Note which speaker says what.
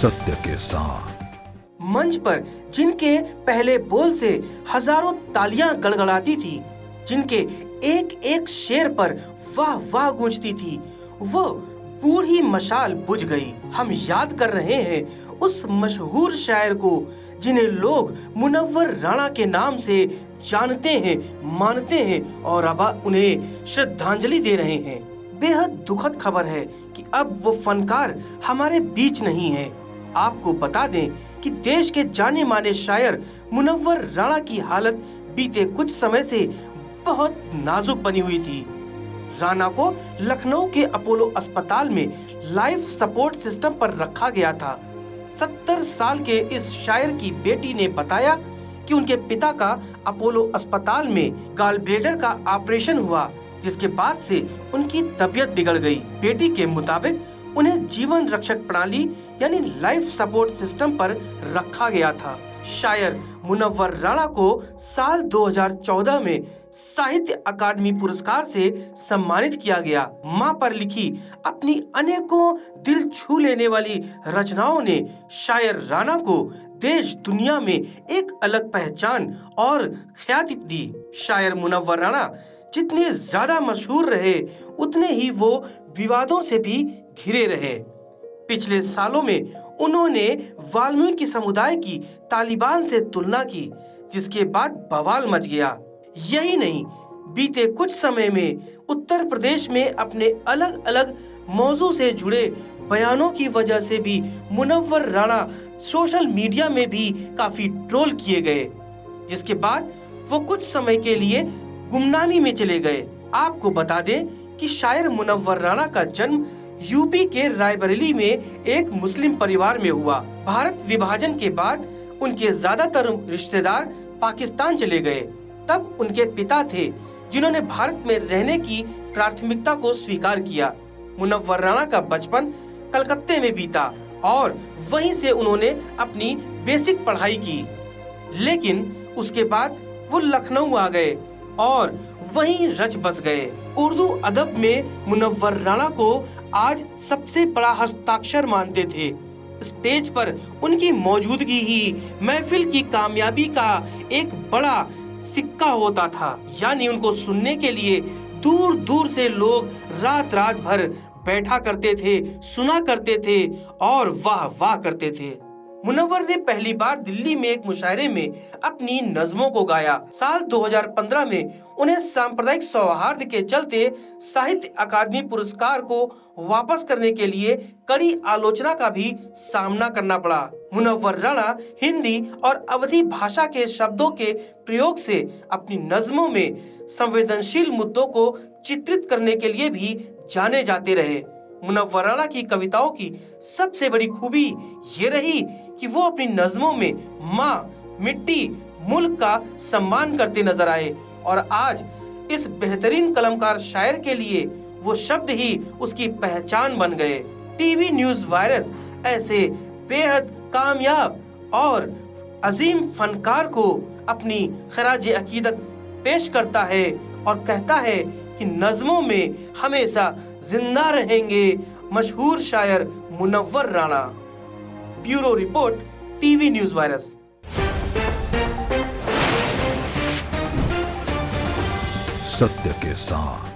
Speaker 1: सत्य के साथ।
Speaker 2: मंच पर जिनके पहले बोल से हजारों तालियां गड़गड़ाती थी, जिनके एक एक शेर पर वाह वाह गूंजती थी, वो बूढ़ी मशाल बुझ गई। हम याद कर रहे हैं उस मशहूर शायर को जिन्हें लोग मुनव्वर राणा के नाम से जानते हैं, मानते हैं और अब उन्हें श्रद्धांजलि दे रहे हैं। बेहद दुखद खबर है कि अब वो फनकार हमारे बीच नहीं है। आपको बता दें कि देश के जाने माने शायर मुनव्वर राणा की हालत बीते कुछ समय से बहुत नाजुक बनी हुई थी। राणा को लखनऊ के अपोलो अस्पताल में लाइफ सपोर्ट सिस्टम पर रखा गया था। 70 साल के इस शायर की बेटी ने बताया कि उनके पिता का अपोलो अस्पताल में गॉल ब्लैडर का ऑपरेशन हुआ, जिसके बाद से उनकी तबीयत बिगड़ गई। बेटी के मुताबिक उन्हें जीवन रक्षक प्रणाली यानी लाइफ सपोर्ट सिस्टम पर रखा गया था। शायर मुनव्वर राणा को साल 2014 में साहित्य अकादमी पुरस्कार से सम्मानित किया गया। मां पर लिखी अपनी अनेकों दिल छू लेने वाली रचनाओं ने शायर राणा को देश दुनिया में एक अलग पहचान और ख्याति दी। शायर मुनव्वर राणा जितने ज्यादा मशहूर रहे, उतने ही वो विवादों से भी घिरे रहे। पिछले सालों में उन्होंने वाल्मीकि समुदाय की तालिबान से तुलना की, जिसके बाद बवाल मच गया। यही नहीं, बीते कुछ समय में उत्तर प्रदेश में अपने अलग अलग मौजू से जुड़े बयानों की वजह से भी मुनव्वर राणा सोशल मीडिया में भी काफी ट्रोल किए गए, जिसके बाद वो कुछ समय के लिए गुमनामी में चले गए। आपको बता दें कि शायर मुनव्वर राणा का जन्म यूपी के रायबरेली में एक मुस्लिम परिवार में हुआ। भारत विभाजन के बाद उनके ज्यादातर रिश्तेदार पाकिस्तान चले गए। तब उनके पिता थे जिन्होंने भारत में रहने की प्राथमिकता को स्वीकार किया। मुनव्वर राणा का बचपन कलकत्ते में बीता और वहीं से उन्होंने अपनी बेसिक पढ़ाई की, लेकिन उसके बाद वो लखनऊ आ गए और वहीं रच बस गए। उर्दू अदब में मुनव्वर राणा को आज सबसे बड़ा हस्ताक्षर मानते थे। स्टेज पर उनकी मौजूदगी ही महफिल की कामयाबी का एक बड़ा सिक्का होता था, यानी उनको सुनने के लिए दूर दूर से लोग रात रात भर बैठा करते थे, सुना करते थे और वाह वाह करते थे। मुनव्वर ने पहली बार दिल्ली में एक मुशायरे में अपनी नज़मों को गाया। साल 2015 में उन्हें सांप्रदायिक सौहार्द के चलते साहित्य अकादमी पुरस्कार को वापस करने के लिए कड़ी आलोचना का भी सामना करना पड़ा। मुनव्वर राणा हिंदी और अवधी भाषा के शब्दों के प्रयोग से अपनी नज़मों में संवेदनशील मुद्दों को चित्रित करने के लिए भी जाने जाते रहे। मुनव्वर राणा की कविताओं की सबसे बड़ी खूबी ये रही कि वो अपनी नज़मों में माँ, मिट्टी, मुल्क का सम्मान करते नजर आए और आज इस बेहतरीन कलमकार शायर के लिए वो शब्द ही उसकी पहचान बन गए। टीवी न्यूज़ वायरस ऐसे बेहद कामयाब और अजीम फनकार को अपनी खराज अकीदत पेश करता है और कहता है कि नज़मों में हमेशा जिंदा रहेंगे मशहूर शायर Munawwar Rana. Bureau report, TV news virus.
Speaker 1: सत्य के साथ।